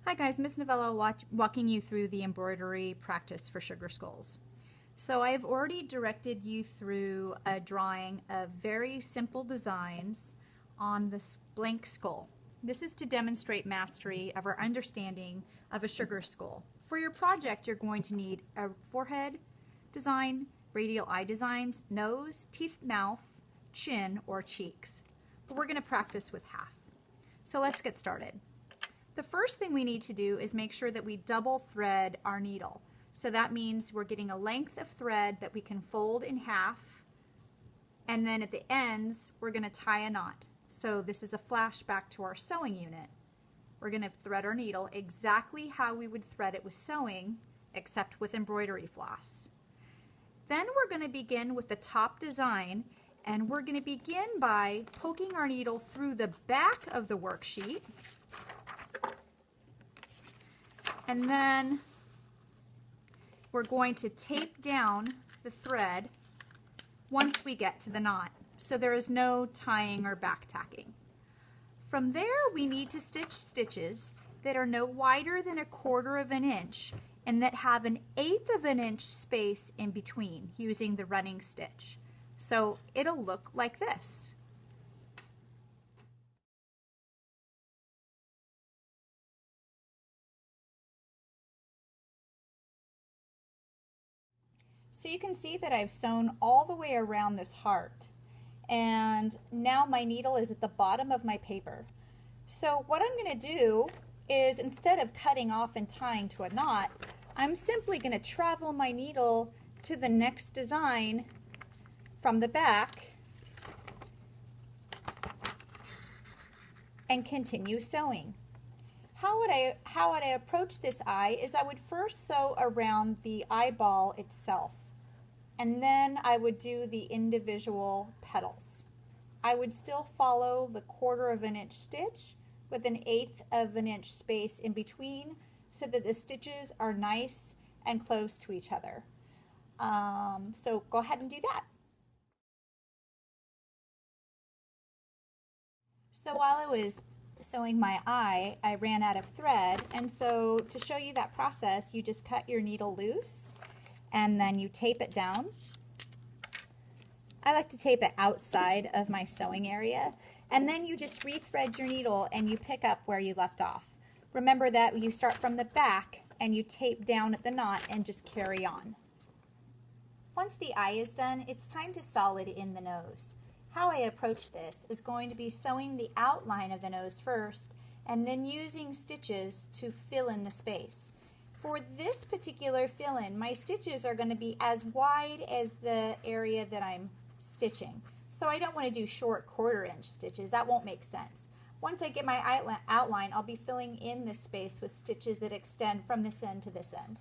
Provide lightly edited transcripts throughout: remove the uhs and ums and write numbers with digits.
Hi guys, Miss Novella walking you through the embroidery practice for sugar skulls. So I've already directed you through a drawing of very simple designs on the blank skull. This is to demonstrate mastery of our understanding of a sugar skull. For your project, you're going to need a forehead design, radial eye designs, nose, teeth, mouth, chin, or cheeks. But we're going to practice with half. So let's get started. The first thing we need to do is make sure that we double thread our needle. So that means we're getting a length of thread that we can fold in half, and then at the ends we're going to tie a knot. So this is a flashback to our sewing unit. We're going to thread our needle exactly how we would thread it with sewing, except with embroidery floss. Then we're going to begin with the top design, and we're going to begin by poking our needle through the back of the worksheet. And then we're going to tape down the thread once we get to the knot, so there is no tying or back tacking. From there, we need to stitch stitches that are no wider than 1/4 of an inch and that have 1/8 of an inch space in between using the running stitch. So it'll look like this. So you can see that I've sewn all the way around this heart, and now my needle is at the bottom of my paper. So what I'm going to do is, instead of cutting off and tying to a knot, I'm simply going to travel my needle to the next design from the back and continue sewing. How would I approach this eye is I would first sew around the eyeball itself, and then I would do the individual petals. I would still follow the 1/4 of an inch stitch with 1/8 of an inch space in between so that the stitches are nice and close to each other. So go ahead and do that. So while I was sewing my eye, I ran out of thread, and so to show you that process, you just cut your needle loose and then you tape it down. I like to tape it outside of my sewing area, and then you just rethread your needle and you pick up where you left off. Remember that you start from the back and you tape down at the knot and just carry on. Once the eye is done, it's time to solid in the nose. How I approach this is going to be sewing the outline of the nose first and then using stitches to fill in the space. For this particular fill-in, my stitches are going to be as wide as the area that I'm stitching. So I don't want to do short 1/4 inch stitches. That won't make sense. Once I get my outline, I'll be filling in this space with stitches that extend from this end to this end.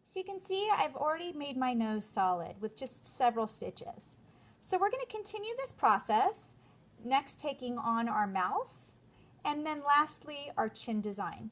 So you can see I've already made my nose solid with just several stitches. So we're going to continue this process, next taking on our mouth, and then lastly our chin design.